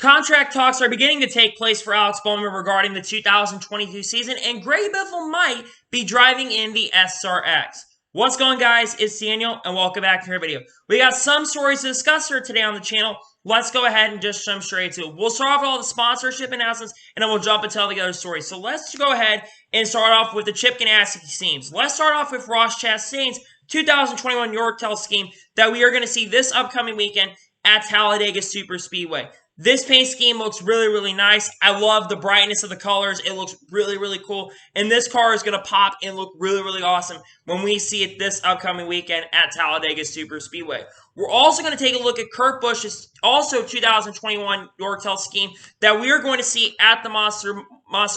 Contract talks are beginning to take place for Alex Bowman regarding the 2022 season, and Greg Biffle might be driving in the SRX. What's going on, guys? It's Daniel, and welcome back to our video. We got some stories to discuss here today on the channel. Let's go ahead and just jump straight to it. We'll start off with all the sponsorship announcements, and then we'll jump into all the other stories. So let's go ahead and start off with the Chip Ganassi schemes. Let's start off with Ross Chastain's 2021 Yorktail scheme that we are going to see this upcoming weekend at Talladega Superspeedway. This paint scheme looks really, really nice. I love the brightness of the colors. It looks really, really cool. And this car is going to pop and look really, really awesome when we see it this upcoming weekend at Talladega Superspeedway. We're also going to take a look at Kurt Busch's also 2021 Yorktail scheme that we are going to see at the Monster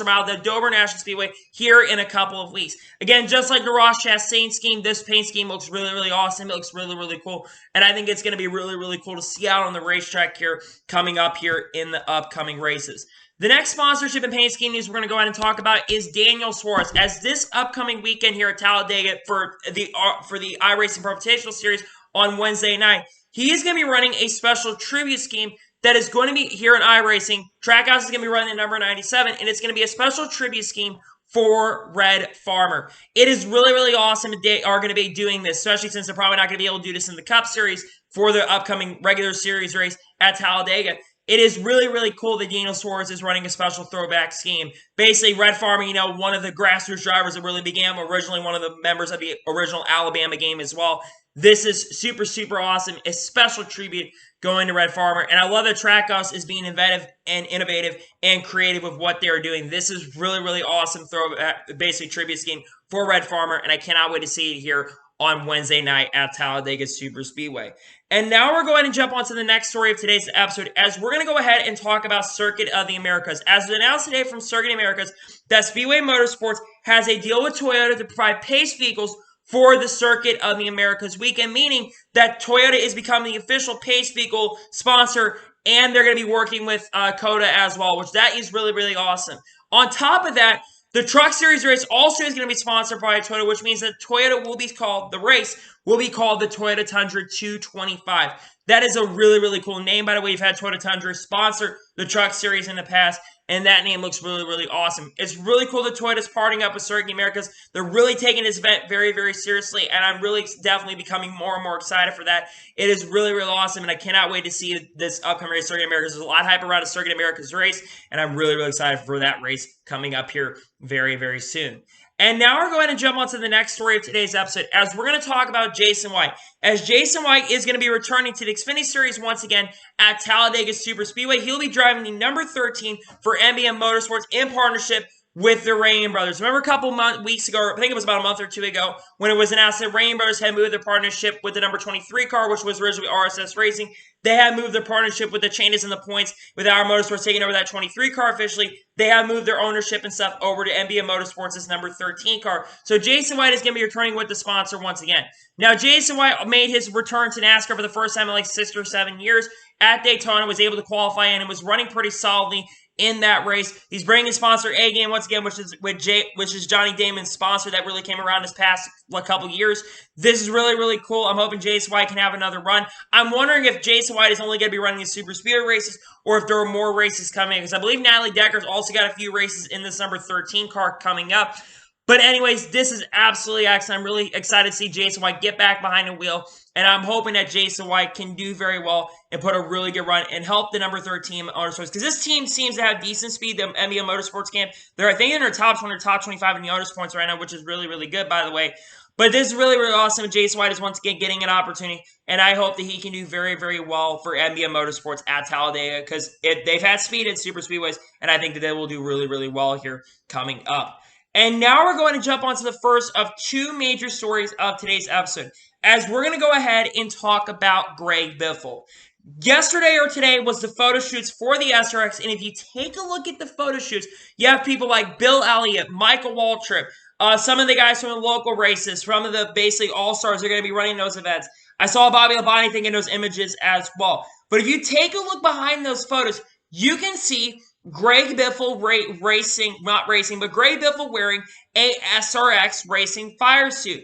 Mile, the Dover National Speedway, here in a couple of weeks. Again, just like the Ross Chastain scheme, this paint scheme looks really, really awesome. It looks really, really cool. And I think it's going to be really, really cool to see out on the racetrack here coming up here in the upcoming races. The next sponsorship and paint scheme news we're going to go ahead and talk about is Daniel Schwartz. As this upcoming weekend here at Talladega for the iRacing Invitational Series on Wednesday night, he is going to be running a special tribute scheme that is going to be here in iRacing. Trackhouse is going to be running the number 97, and it's going to be a special tribute scheme for Red Farmer. It is really, really awesome that they are going to be doing this, especially since they're probably not going to be able to do this in the Cup Series for the upcoming regular series race at Talladega. It is really, really cool that Daniel Schwartz is running a special throwback scheme. Basically, Red Farmer, one of the grassroots drivers that really began, originally one of the members of the original Alabama game as well. This is super, super awesome. A special tribute going to Red Farmer. And I love that Trackhouse is being inventive and innovative and creative with what they're doing. This is really, really awesome throwback, basically tribute scheme for Red Farmer. And I cannot wait to see it here on Wednesday night at Talladega Superspeedway. And now we're going to jump on to the next story of today's episode, as we're going to go ahead and talk about Circuit of the Americas. As announced today from Circuit of the Americas, that Speedway Motorsports has a deal with Toyota to provide pace vehicles for the Circuit of the Americas weekend, meaning that Toyota is becoming the official pace vehicle sponsor, and they're going to be working with COTA as well, which that is really, really awesome. On top of that, the Truck Series race also is going to be sponsored by Toyota, which means that Toyota will be called, the race will be called the Toyota Tundra 225. That is a really, really cool name. By the way, we've had Toyota Tundra sponsor the Truck Series in the past, and that name looks really, really awesome. It's really cool that Toyota's partnering up with Circuit Americas. They're really taking this event very, very seriously, and I'm really definitely becoming more and more excited for that. It is really, really awesome, and I cannot wait to see this upcoming race, Circuit Americas. There's a lot of hype around the Circuit Americas race, and I'm really, really excited for that race coming up here very, very soon. And now we're going to jump on to the next story of today's episode, as we're going to talk about Jason White. As Jason White is going to be returning to the Xfinity Series once again at Talladega Superspeedway. He'll be driving the number 13 for NBM Motorsports in partnership with the Rain Brothers. Remember a couple weeks ago, I think it was about a month or two ago, when it was announced that Rain Brothers had moved their partnership with the number 23 car, which was originally RSS Racing. They had moved their partnership with the Changes in the Points, with our Motorsports taking over that 23 car officially. They have moved their ownership and stuff over to NBM Motorsports' number 13 car. So Jason White is going to be returning with the sponsor once again. Now, Jason White made his return to NASCAR for the first time in like 6 or 7 years at Daytona, was able to qualify in and was running pretty solidly in that race. He's bringing sponsor A-Game once again, which is Johnny Damon's sponsor that really came around this past couple years. This is really, really cool. I'm hoping Jason White can have another run. I'm wondering if Jason White is only going to be running the Super Speedway races, or if there are more races coming, because I believe Natalie Decker's also got a few races in this number 13 car coming up. But anyways, this is absolutely excellent. I'm really excited to see Jason White get back behind the wheel, and I'm hoping that Jason White can do very well and put a really good run and help the number 13 Autosports, because this team seems to have decent speed, the NBM Motorsports camp. I think in their top 20 or top 25 in the Autosports right now, which is really, really good, by the way. But this is really, really awesome. Jason White is once again getting an opportunity, and I hope that he can do very, very well for NBM Motorsports at Talladega, because they've had speed at super speedways, and I think that they will do really, really well here coming up. And now we're going to jump onto the first of two major stories of today's episode, as we're going to go ahead and talk about Greg Biffle. Yesterday or today was the photo shoots for the SRX, and if you take a look at the photo shoots, you have people like Bill Elliott, Michael Waltrip, some of the guys from the local races, from the basically all-stars are going to be running those events. I saw Bobby Labonte taking those images as well. But if you take a look behind those photos, you can see Greg Biffle Greg Biffle wearing a SRX racing fire suit.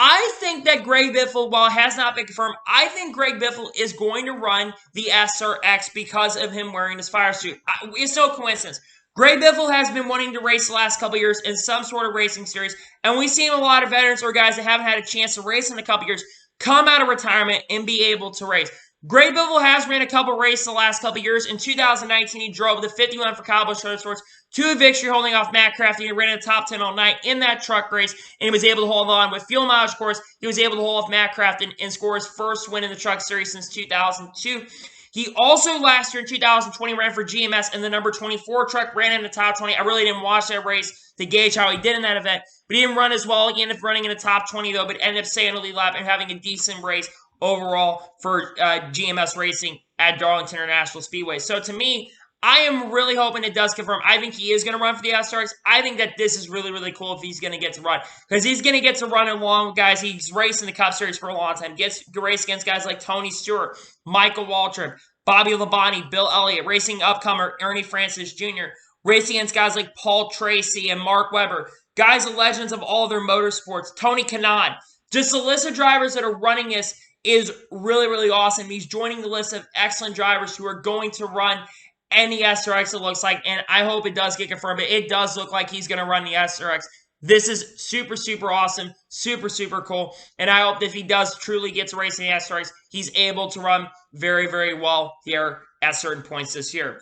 I think that Greg Biffle, while it has not been confirmed, I think Greg Biffle is going to run the SRX because of him wearing his fire suit. It's no coincidence. Greg Biffle has been wanting to race the last couple years in some sort of racing series, and we've seen a lot of veterans or guys that haven't had a chance to race in a couple years come out of retirement and be able to race. Greg Biffle has ran a couple races the last couple years. In 2019, he drove the 51 for Kyle Busch Motorsports to a victory holding off Matt Crafty. He ran in the top 10 all night in that truck race, and he was able to hold on with fuel mileage, of course. He was able to hold off Matt Crafty and score his first win in the truck series since 2002. He also last year in 2020 ran for GMS in the number 24 truck, ran in the top 20. I really didn't watch that race to gauge how he did in that event, but he didn't run as well. He ended up running in the top 20 though, but ended up staying on the lead lap and having a decent race overall for GMS Racing at Darlington International Speedway. So to me, I am really hoping it does confirm. I think he is going to run for the SRX. I think that this is really, really cool if he's going to get to run. Because he's going to get to run along with guys. He's raced in the Cup Series for a long time. Gets to race against guys like Tony Stewart, Michael Waltrip, Bobby Labonte, Bill Elliott, racing upcomer Ernie Francis Jr., racing against guys like Paul Tracy and Mark Webber, guys and legends of all their motorsports, Tony Kanaan. Just the list of drivers that are running this is really, really awesome. He's joining the list of excellent drivers who are going to run any SRX, it looks like, and I hope it does get confirmed, but it does look like he's going to run the SRX. This is super, super awesome, super, super cool, and I hope that if he does truly get to race in the SRX, he's able to run very, very well here at certain points this year.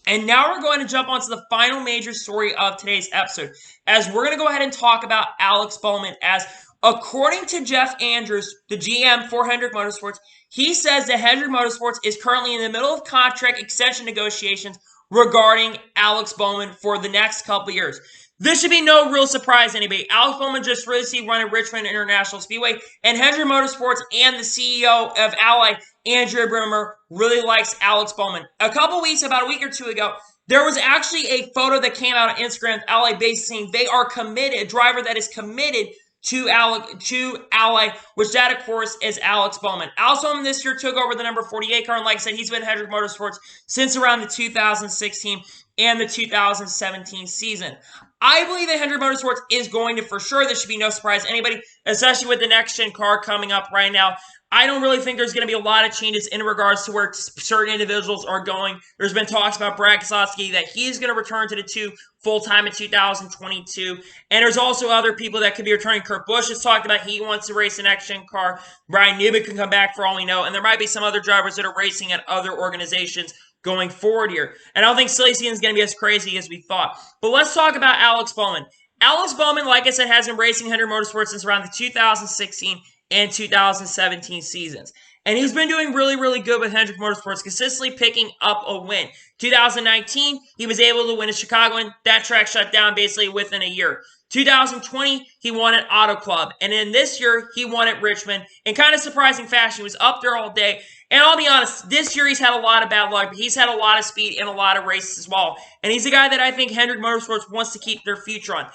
And now we're going to jump onto the final major story of today's episode, as we're going to go ahead and talk about Alex Bowman, as according to Jeff Andrews, the GM for Hendrick Motorsports, he says that Hendrick Motorsports is currently in the middle of contract extension negotiations regarding Alex Bowman for the next couple of years. This should be no real surprise to anybody. Alex Bowman just recently run at Richmond International Speedway, and Hendrick Motorsports and the CEO of Ally, Andrea Brimmer, really likes Alex Bowman. About a week or two ago, there was actually a photo that came out on Instagram of Ally basically saying they are committed, a driver that is committed to Ally, which that, of course, is Alex Bowman. Alex Bowman this year took over the number 48 car, and like I said, he's been at Hendrick Motorsports since around the 2016 and the 2017 season. I believe that Hendrick Motorsports is going to, for sure, this should be no surprise to anybody, especially with the next-gen car coming up right now. I don't really think there's going to be a lot of changes in regards to where certain individuals are going. There's been talks about Brad Keselowski that he's going to return to the 2 full-time in 2022. And there's also other people that could be returning. Kurt Busch has talked about he wants to race the next-gen car. Brian Newman can come back for all we know. And there might be some other drivers that are racing at other organizations going forward here. And I don't think silly season is going to be as crazy as we thought. But let's talk about Alex Bowman. Alex Bowman, like I said, has been racing Hendrick Motorsports since around the 2016 and 2017 seasons. And he's been doing really, really good with Hendrick Motorsports, consistently picking up a win. 2019, he was able to win at Chicagoland. That track shut down basically within a year. 2020, he won at Auto Club. And then this year, he won at Richmond in kind of surprising fashion. He was up there all day. And I'll be honest, this year he's had a lot of bad luck, but he's had a lot of speed in a lot of races as well. And he's a guy that I think Hendrick Motorsports wants to keep their future on.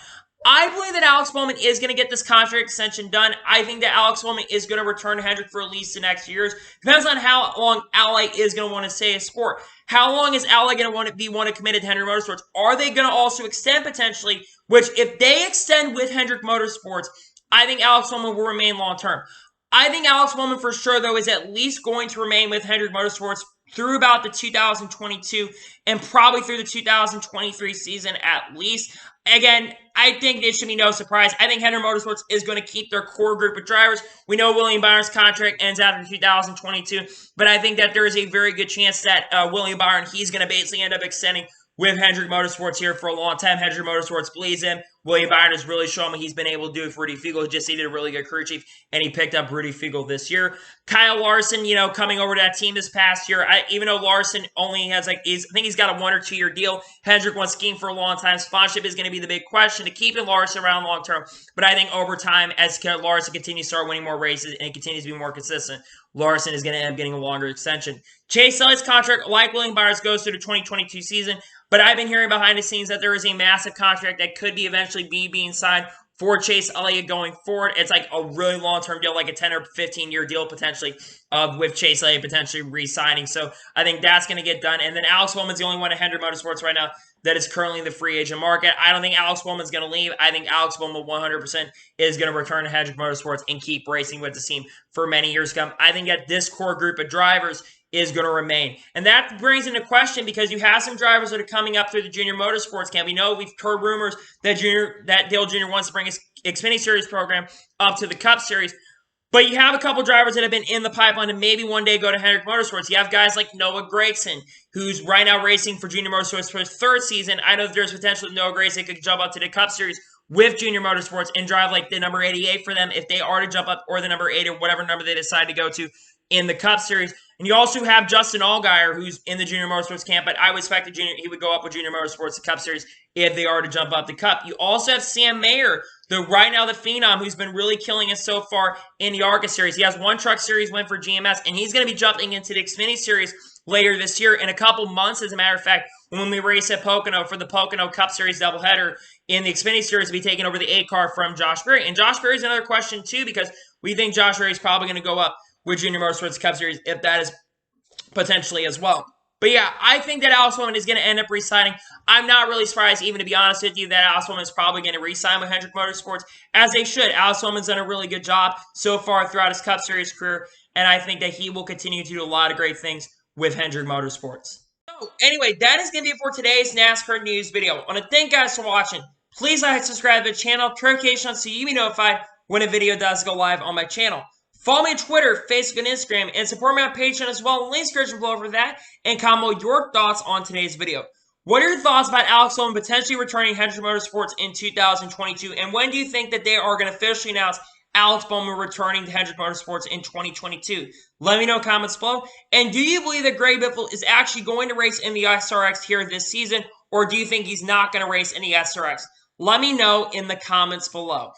I believe that Alex Bowman is going to get this contract extension done. I think that Alex Bowman is going to return to Hendrick for at least the next years. Depends on how long Ally is going to want to stay a sport. How long is Ally going to want to be committed to Hendrick Motorsports? Are they going to also extend potentially? Which, if they extend with Hendrick Motorsports, I think Alex Bowman will remain long term. I think Alex Bowman for sure, though, is at least going to remain with Hendrick Motorsports through about the 2022 and probably through the 2023 season at least. Again, I think it should be no surprise. I think Hendrick Motorsports is going to keep their core group of drivers. We know William Byron's contract ends after 2022, but I think that there is a very good chance that William Byron, he's going to basically end up extending with Hendrick Motorsports here for a long time. Hendrick Motorsports believes him. William Byron has really shown what he's been able to do with Rudy Fiegel. He just needed a really good crew chief, and he picked up Rudy Fiegel this year. Kyle Larson, coming over to that team this past year, even though Larson only has, I think he's got a 1 or 2 year deal. Hendrick wants to keep him for a long time. Sponsorship is going to be the big question to keeping Larson around long term. But I think over time, as Larson continues to start winning more races and continues to be more consistent, Larson is going to end up getting a longer extension. Chase Elliott's contract, like William Byron's, goes through the 2022 season. But I've been hearing behind the scenes that there is a massive contract that could be eventually being signed for Chase Elliott going forward. It's like a really long-term deal, like a 10 or 15-year deal potentially with Chase Elliott potentially re-signing. So I think that's going to get done. And then Alex Bowman's the only one at Hendrick Motorsports right now that is currently in the free agent market. I don't think Alex Bowman's going to leave. I think Alex Bowman 100% is going to return to Hendrick Motorsports and keep racing with the team for many years to come. I think that this core group of drivers is going to remain. And that brings into question because you have some drivers that are coming up through the junior motorsports camp. We know we've heard rumors that Dale Jr. wants to bring his Xfinity Series program up to the Cup Series. But you have a couple drivers that have been in the pipeline and maybe one day go to Hendrick Motorsports. You have guys like Noah Gragson, who's right now racing for Junior Motorsports for his third season. I know that there's potential that Noah Gragson could jump up to the Cup Series with Junior Motorsports and drive like the number 88 for them if they are to jump up, or the number 8 or whatever number they decide to go to in the Cup Series. And you also have Justin Allgaier, who's in the Junior Motorsports camp, but I would expect that he would go up with Junior Motorsports the Cup Series if they are to jump up the Cup. You also have Sam Mayer, right now the Phenom, who's been really killing it so far in the ARCA Series. He has one Truck Series win for GMS, and he's going to be jumping into the Xfinity Series later this year in a couple months. As a matter of fact, when we race at Pocono for the Pocono Cup Series doubleheader in the Xfinity Series, we'll be taking over the 8 car from Josh Berry. And Josh Berry is another question, too, because we think Josh Berry is probably going to go up with Junior Motorsports Cup Series if that is potentially as well. But yeah, I think that Alex Bowman is going to end up re-signing. I'm not really surprised, even to be honest with you, that Alex Bowman is probably going to re-sign with Hendrick Motorsports, as they should. Alex Bowman's done a really good job so far throughout his Cup Series career, and I think that he will continue to do a lot of great things with Hendrick Motorsports. So anyway, that is going to be it for today's NASCAR news video. I want to thank you guys for watching. Please like and subscribe to the channel, turn notifications so you be notified when a video does go live on my channel. Follow me on Twitter, Facebook, and Instagram, and support me on Patreon as well. Links are below for that, and comment your thoughts on today's video. What are your thoughts about Alex Bowman potentially returning Hendrick Motorsports in 2022, and when do you think that they are going to officially announce Alex Bowman returning to Hendrick Motorsports in 2022? Let me know in comments below. And do you believe that Greg Biffle is actually going to race in the SRX here this season, or do you think he's not going to race in the SRX? Let me know in the comments below.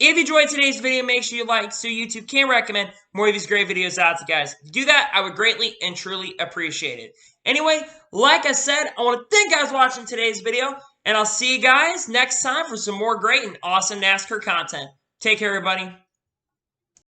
If you enjoyed today's video, make sure you like so YouTube can recommend more of these great videos out to you guys. If you do that, I would greatly and truly appreciate it. Anyway, like I said, I want to thank you guys for watching today's video, and I'll see you guys next time for some more great and awesome NASCAR content. Take care, everybody.